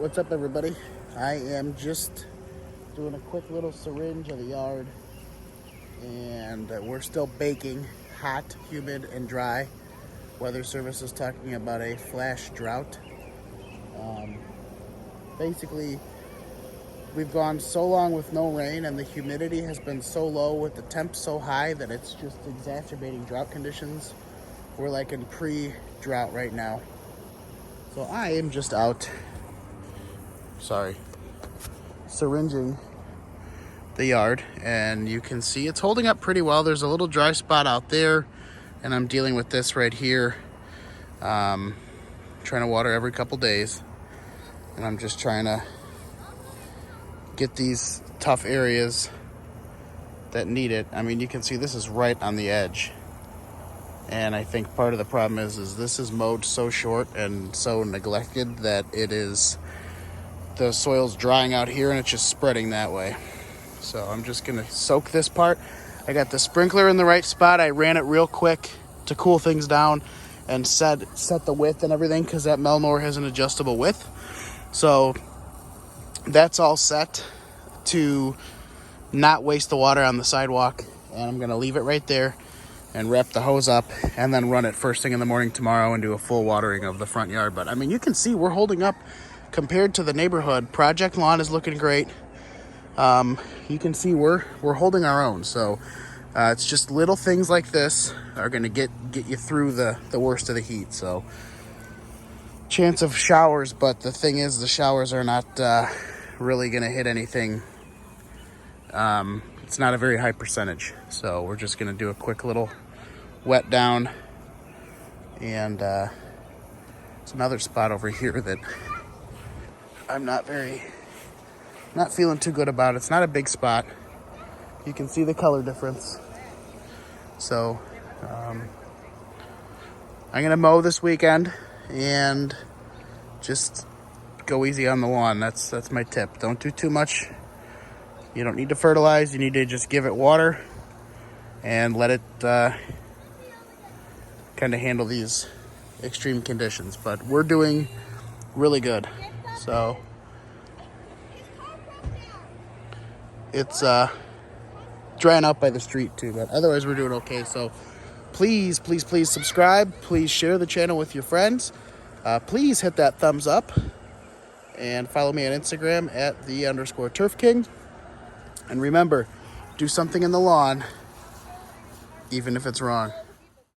what's up everybody? I am just doing a quick little syringe of the yard, and we're still baking, hot, humid, and dry. Weather Service is talking about a flash drought. Basically, we've gone so long with no rain, and the humidity has been so low with the temps so high that it's just exacerbating drought conditions. We're like in pre-drought right now. So I am just out, syringing the yard, and you can see it's holding up pretty well. There's a little dry spot out there, and I'm dealing with this right here. Trying to water every couple days, and I'm just trying to get these tough areas that need it. I mean, you can see this is right on the edge, and I think part of the problem is this is mowed so short and so neglected that the soil's drying out here and it's just spreading that way. So I'm just gonna soak this part. I got the sprinkler in the right spot. I ran it real quick to cool things down and set the width and everything, because that Melnor has an adjustable width. So that's all set to not waste the water on the sidewalk, and I'm gonna leave it right there and wrap the hose up and then run it first thing in the morning tomorrow and do a full watering of the front yard. But I mean, you can see we're holding up compared to the neighborhood. Project Lawn is looking great. You can see we're holding our own. So it's just little things like this are going to get you through the worst of the heat. So chance of showers, but the thing is, the showers are not really going to hit anything. It's not a very high percentage. So we're just going to do a quick little wet down. And it's another spot over here that I'm not feeling too good about. It's not a big spot. You can see the color difference. So I'm gonna mow this weekend and just go easy on the lawn. That's my tip. Don't do too much. You don't need to fertilize. You need to just give it water and let it kind of handle these extreme conditions. But we're doing really good. So it's drying out by the street too, but otherwise we're doing okay. So please subscribe. Please share the channel with your friends. Please hit that thumbs up and follow me on Instagram at @the_turfking. And remember, do something in the lawn, even if it's wrong.